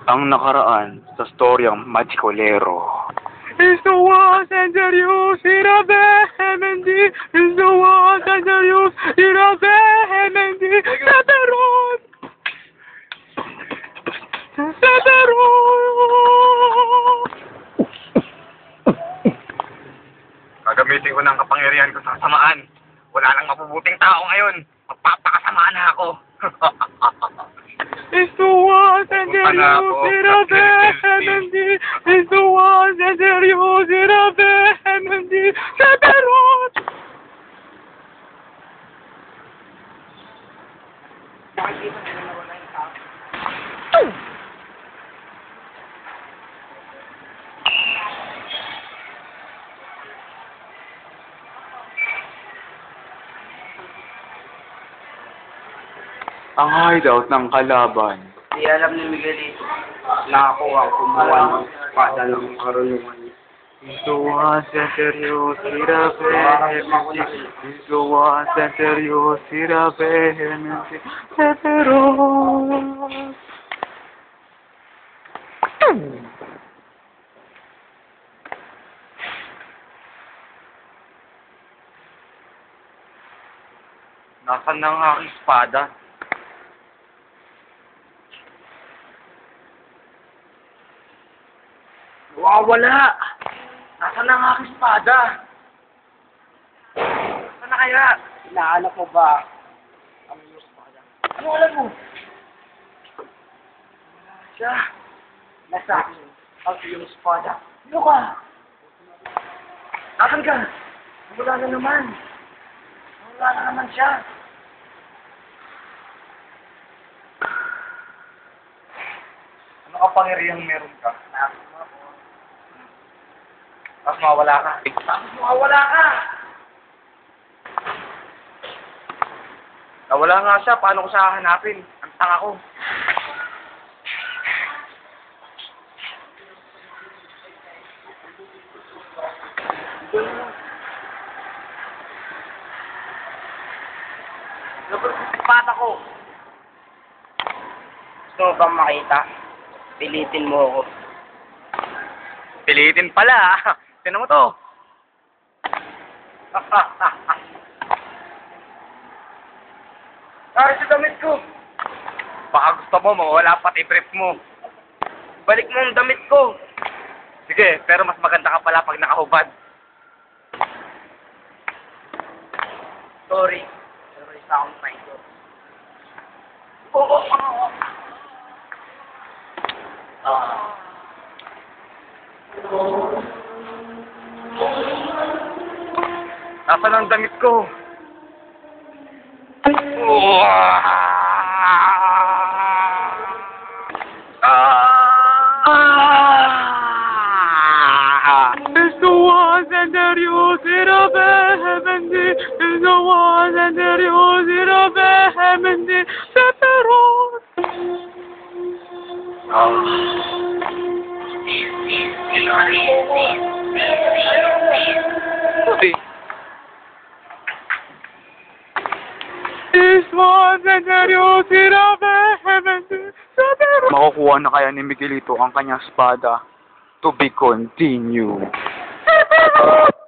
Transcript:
Ang nakaraan sa storyang Magicolero. Esto was en serio, será vehemente. Esto was en serio, será vehemente. Sateron! Sateron! Gagamitin ko ng kapangyarihan ko sa kasamaan. Wala nang mabubuting tao ngayon. Magpapakasamaan na ako. Esto was en serio, será vehemente. Esto was en serio, será vehemente. Sateron! Ang hideout ng kalaban. Di alam ni Miguelito na ako ang kumuha ng espada ng karunungan niya. Esto was en serio, será vehemente. Esto was en serio, será vehemente. Sateron! Nasaan na ang aking espada? Wala! Nasaan na ang aking espada? Saan na kaya? Inaanak mo ba ang iyong espada? Ano alam mo? Siya. Nasa akin ang iyong espada. Ano ka? Nasaan ka? Wala na naman. Wala na naman siya. Ano kapangyarihang meron ka? Tapos mawala ka. Tapos mawala ka! Nawala nga siya. Paano ko siya hahanapin? Ang tanga ko. Labas yung espada ko. Gusto mo bang makita? Pilitin mo ako. Pilitin pala. Tinan mo to. Ay, sa damit ko! Baka gusto mo, mawala pati brief mo. Balik mo ang damit ko! Sige, pero mas maganda ka pala pag nakahubad. Sorry. Pero isa akong tayo. Oo! Nasaan ang damit ko? Esto was en serio, será vehemente. Esto was en serio, será vehemente. Sateron! Uy, This was en serio, será vehemente. Sateron! makukuha na kaya ni Miguelito ang kanyang espada? To be continued. Sateron!